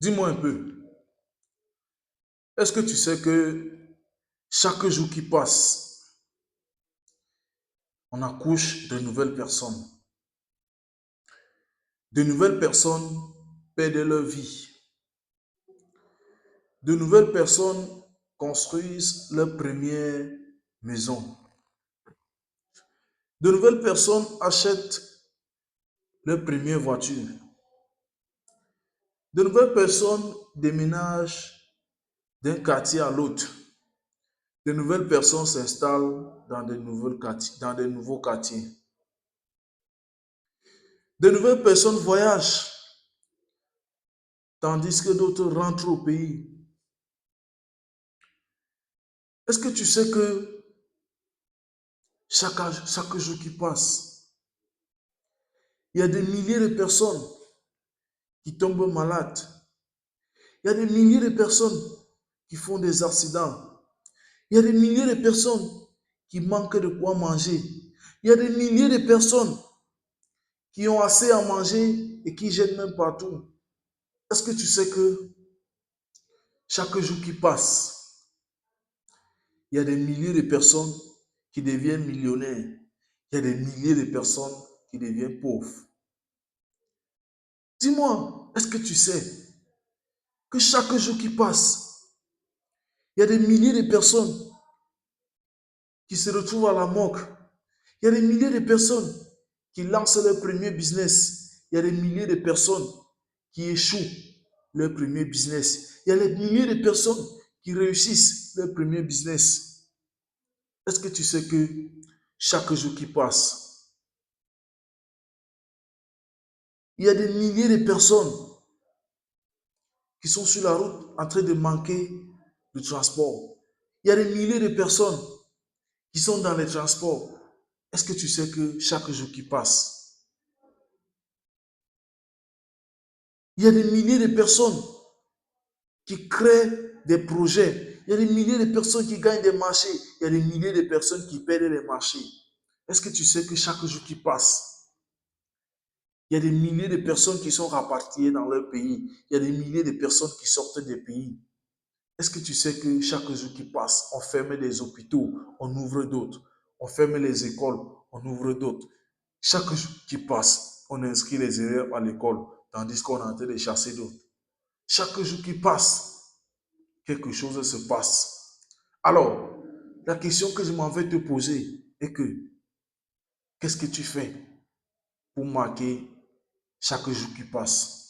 Dis-moi un peu, est-ce que tu sais que chaque jour qui passe, on accouche de nouvelles personnes? De nouvelles personnes perdent leur vie. De nouvelles personnes construisent leur première maison. De nouvelles personnes achètent leur première voiture. De nouvelles personnes déménagent d'un quartier à l'autre. De nouvelles personnes s'installent dans de nouveaux quartiers. De nouvelles personnes voyagent, tandis que d'autres rentrent au pays. Est-ce que tu sais que chaque jour qui passe, il y a des milliers de personnes qui tombent malades. Il y a des milliers de personnes qui font des accidents. Il y a des milliers de personnes qui manquent de quoi manger. Il y a des milliers de personnes qui ont assez à manger et qui jettent même partout. Est-ce que tu sais que chaque jour qui passe, il y a des milliers de personnes qui deviennent millionnaires. Il y a des milliers de personnes qui deviennent pauvres. Dis-moi, est-ce que tu sais que chaque jour qui passe, il y a des milliers de personnes qui se retrouvent à la morgue. Il y a des milliers de personnes qui lancent leur premier business. Il y a des milliers de personnes qui échouent leur premier business. Il y a des milliers de personnes qui réussissent leur premier business. Est-ce que tu sais que chaque jour qui passe, il y a des milliers de personnes qui sont sur la route en train de manquer de transport. Il y a des milliers de personnes qui sont dans les transports. Est-ce que tu sais que chaque jour qui passe, il y a des milliers de personnes qui créent des projets. Il y a des milliers de personnes qui gagnent des marchés. Il y a des milliers de personnes qui perdent les marchés. Est-ce que tu sais que chaque jour qui passe, il y a des milliers de personnes qui sont rapatriées dans leur pays. Il y a des milliers de personnes qui sortent des pays. Est-ce que tu sais que chaque jour qui passe, on ferme des hôpitaux, on ouvre d'autres. On ferme les écoles, on ouvre d'autres. Chaque jour qui passe, on inscrit les élèves à l'école, tandis qu'on est en train de chasser d'autres. Chaque jour qui passe, quelque chose se passe. Alors, la question que je m'en vais te poser est que, qu'est-ce que tu fais pour marquer chaque jour qui passe?